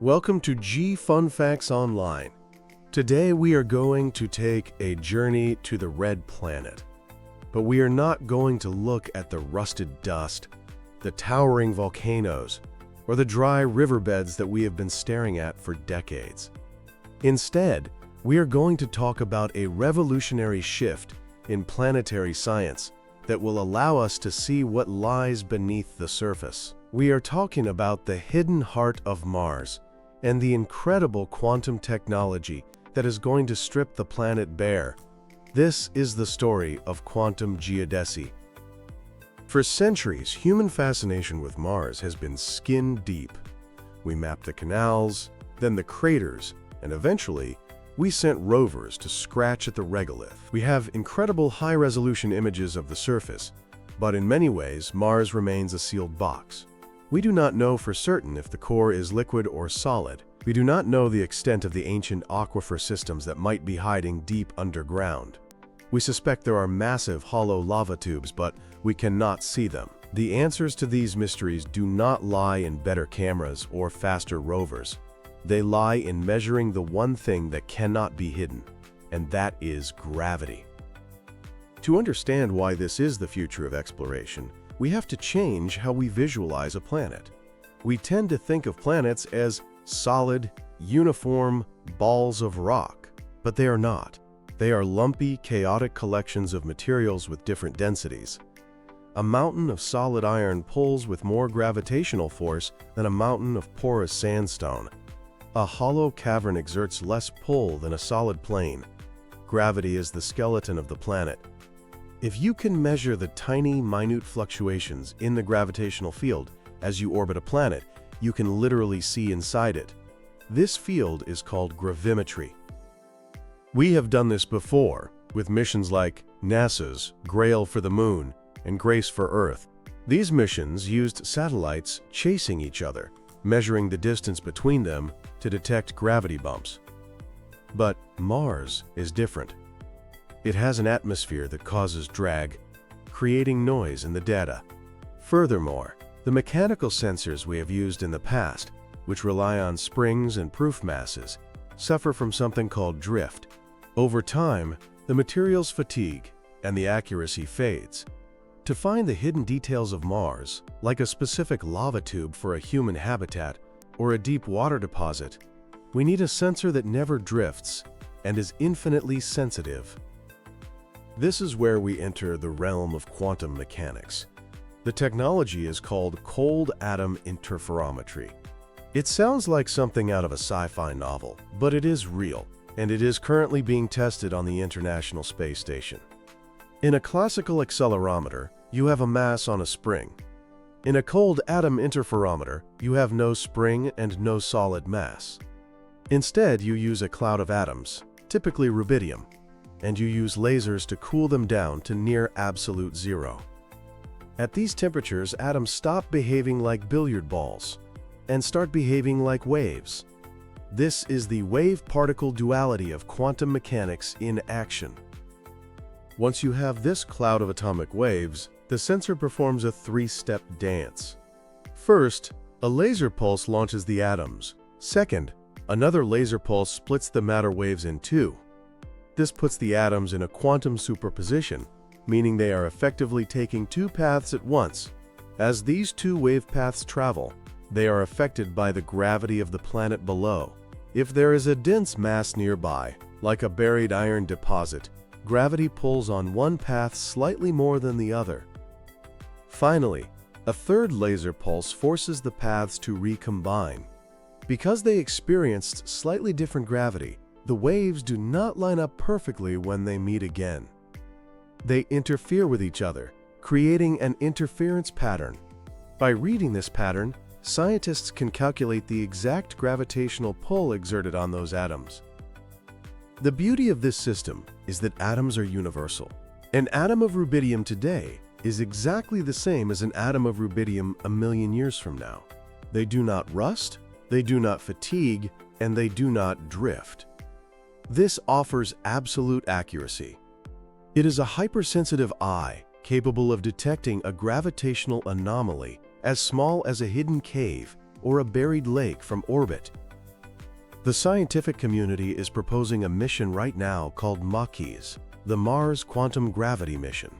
Welcome to G Fun Facts Online. Today we are going to take a journey to the Red Planet. But we are not going to look at the rusted dust, the towering volcanoes, or the dry riverbeds that we have been staring at for decades. Instead, we are going to talk about a revolutionary shift in planetary science that will allow us to see what lies beneath the surface. We are talking about the hidden heart of Mars and the incredible quantum technology that is going to strip the planet bare. This is the story of quantum geodesy. For centuries, human fascination with Mars has been skin deep. We mapped the canals, then the craters, and eventually, we sent rovers to scratch at the regolith. We have incredible high-resolution images of the surface, but in many ways, Mars remains a sealed box. We do not know for certain if the core is liquid or solid. We do not know the extent of the ancient aquifer systems that might be hiding deep underground. We suspect there are massive hollow lava tubes, but we cannot see them. The answers to these mysteries do not lie in better cameras or faster rovers. They lie in measuring the one thing that cannot be hidden, and that is gravity. To understand why this is the future of exploration, we have to change how we visualize a planet. We tend to think of planets as solid, uniform balls of rock, but they are not. They are lumpy, chaotic collections of materials with different densities. A mountain of solid iron pulls with more gravitational force than a mountain of porous sandstone. A hollow cavern exerts less pull than a solid plane. Gravity is the skeleton of the planet. If you can measure the tiny, minute fluctuations in the gravitational field as you orbit a planet, you can literally see inside it. This field is called gravimetry. We have done this before with missions like NASA's Grail for the Moon and Grace for Earth. These missions used satellites chasing each other, measuring the distance between them to detect gravity bumps. But Mars is different. It has an atmosphere that causes drag, creating noise in the data. Furthermore, the mechanical sensors we have used in the past, which rely on springs and proof masses, suffer from something called drift. Over time, the materials fatigue and the accuracy fades. To find the hidden details of Mars, like a specific lava tube for a human habitat or a deep water deposit, we need a sensor that never drifts and is infinitely sensitive. This is where we enter the realm of quantum mechanics. The technology is called Cold Atom Interferometry. It sounds like something out of a sci-fi novel, but it is real, and it is currently being tested on the International Space Station. In a classical accelerometer, you have a mass on a spring. In a cold atom interferometer, you have no spring and no solid mass. Instead, you use a cloud of atoms, typically rubidium, and you use lasers to cool them down to near absolute zero. At these temperatures, atoms stop behaving like billiard balls and start behaving like waves. This is the wave-particle duality of quantum mechanics in action. Once you have this cloud of atomic waves, the sensor performs a three-step dance. First, a laser pulse launches the atoms. Second, another laser pulse splits the matter waves in two. This puts the atoms in a quantum superposition, meaning they are effectively taking two paths at once. As these two wave paths travel, they are affected by the gravity of the planet below. If there is a dense mass nearby, like a buried iron deposit, gravity pulls on one path slightly more than the other. Finally, a third laser pulse forces the paths to recombine. Because they experienced slightly different gravity, the waves do not line up perfectly when they meet again. They interfere with each other, creating an interference pattern. By reading this pattern, scientists can calculate the exact gravitational pull exerted on those atoms. The beauty of this system is that atoms are universal. An atom of rubidium today is exactly the same as an atom of rubidium a million years from now. They do not rust, they do not fatigue, and they do not drift. This offers absolute accuracy. It is a hypersensitive eye capable of detecting a gravitational anomaly as small as a hidden cave or a buried lake from orbit The scientific community is proposing a mission right now called MAQUIS, the Mars Quantum Gravity Mission.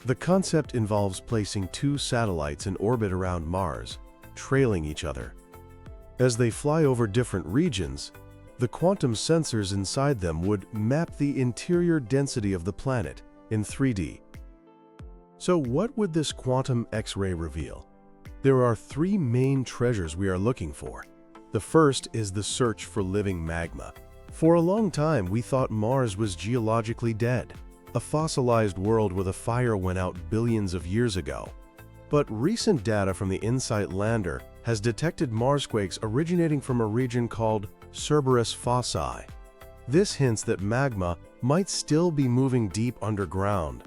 The concept involves placing two satellites in orbit around Mars, trailing each other. As they fly over different regions, the quantum sensors inside them would map the interior density of the planet in 3D. So what would this quantum X-ray reveal? There are three main treasures we are looking for. The first is the search for living magma. For a long time, we thought Mars was geologically dead, a fossilized world where the fire went out billions of years ago. But recent data from the InSight lander has detected Marsquakes originating from a region called Cerberus fossae. This hints that magma might still be moving deep underground.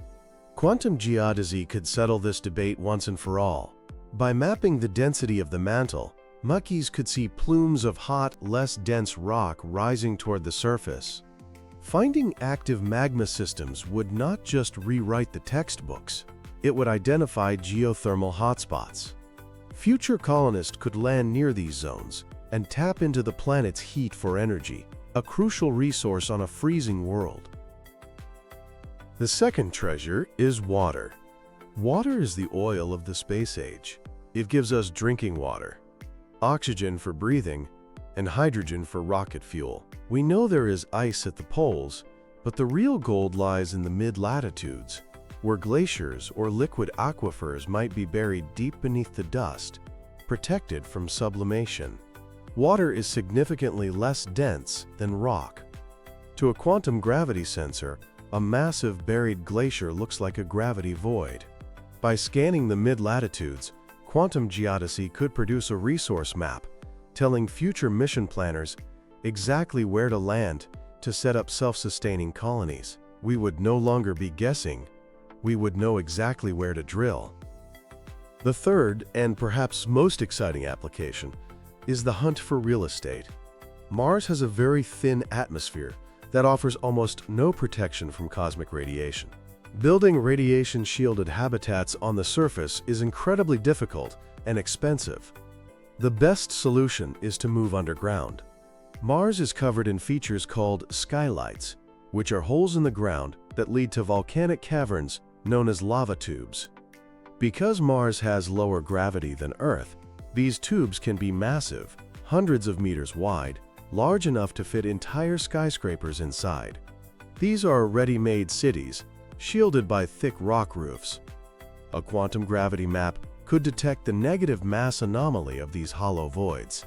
Quantum geodesy could settle this debate once and for all. By mapping the density of the mantle, MAQUIS could see plumes of hot, less dense rock rising toward the surface. Finding active magma systems would not just rewrite the textbooks, it would identify geothermal hotspots. Future colonists could land near these zones and tap into the planet's heat for energy, a crucial resource on a freezing world. The second treasure is water. Water is the oil of the space age. It gives us drinking water, oxygen for breathing, and hydrogen for rocket fuel. We know there is ice at the poles, but the real gold lies in the mid-latitudes, where glaciers or liquid aquifers might be buried deep beneath the dust, protected from sublimation. Water is significantly less dense than rock. To a quantum gravity sensor, a massive buried glacier looks like a gravity void. By scanning the mid-latitudes, quantum geodesy could produce a resource map, telling future mission planners exactly where to land to set up self-sustaining colonies. We would no longer be guessing, we would know exactly where to drill. The third, and perhaps most exciting application, is the hunt for real estate. Mars has a very thin atmosphere that offers almost no protection from cosmic radiation. Building radiation-shielded habitats on the surface is incredibly difficult and expensive. The best solution is to move underground. Mars is covered in features called skylights, which are holes in the ground that lead to volcanic caverns known as lava tubes. Because Mars has lower gravity than Earth, these tubes can be massive, hundreds of meters wide, large enough to fit entire skyscrapers inside. These are ready-made cities, shielded by thick rock roofs. A quantum gravity map could detect the negative mass anomaly of these hollow voids.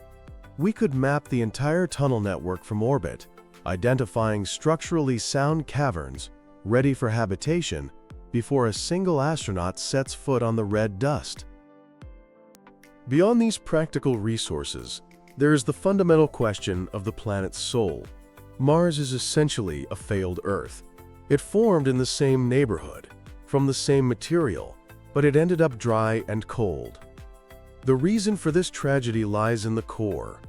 We could map the entire tunnel network from orbit, identifying structurally sound caverns ready for habitation before a single astronaut sets foot on the red dust. Beyond these practical resources, there is the fundamental question of the planet's soul. Mars is essentially a failed Earth. It formed in the same neighborhood, from the same material, but it ended up dry and cold. The reason for this tragedy lies in the core.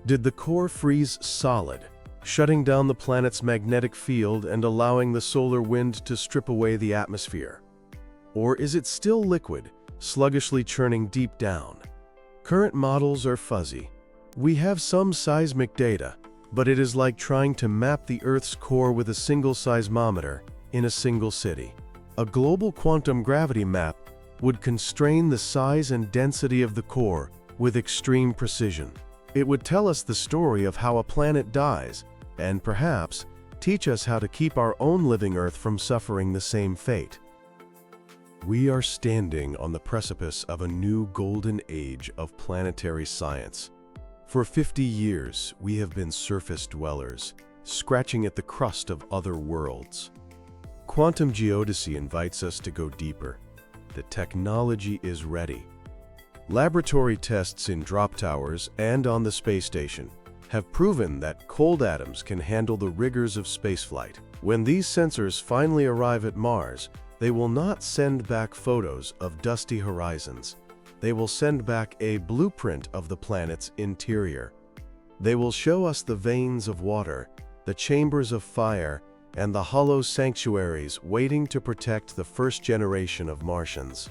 Did the core freeze solid, shutting down the planet's magnetic field and allowing the solar wind to strip away the atmosphere? Or is it still liquid, sluggishly churning deep down? Current models are fuzzy. We have some seismic data, but it is like trying to map the Earth's core with a single seismometer in a single city. A global quantum gravity map would constrain the size and density of the core with extreme precision. It would tell us the story of how a planet dies, and perhaps teach us how to keep our own living Earth from suffering the same fate. We are standing on the precipice of a new golden age of planetary science. For 50 years, we have been surface dwellers, scratching at the crust of other worlds. Quantum geodesy invites us to go deeper. The technology is ready. Laboratory tests in drop towers and on the space station have proven that cold atoms can handle the rigors of spaceflight. When these sensors finally arrive at Mars, they will not send back photos of dusty horizons. They will send back a blueprint of the planet's interior. They will show us the veins of water, the chambers of fire, and the hollow sanctuaries waiting to protect the first generation of Martians.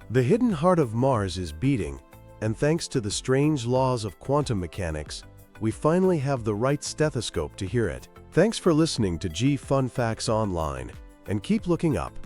The hidden heart of Mars is beating, and thanks to the strange laws of quantum mechanics, we finally have the right stethoscope to hear it. Thanks for listening to G Fun Facts Online, and keep looking up.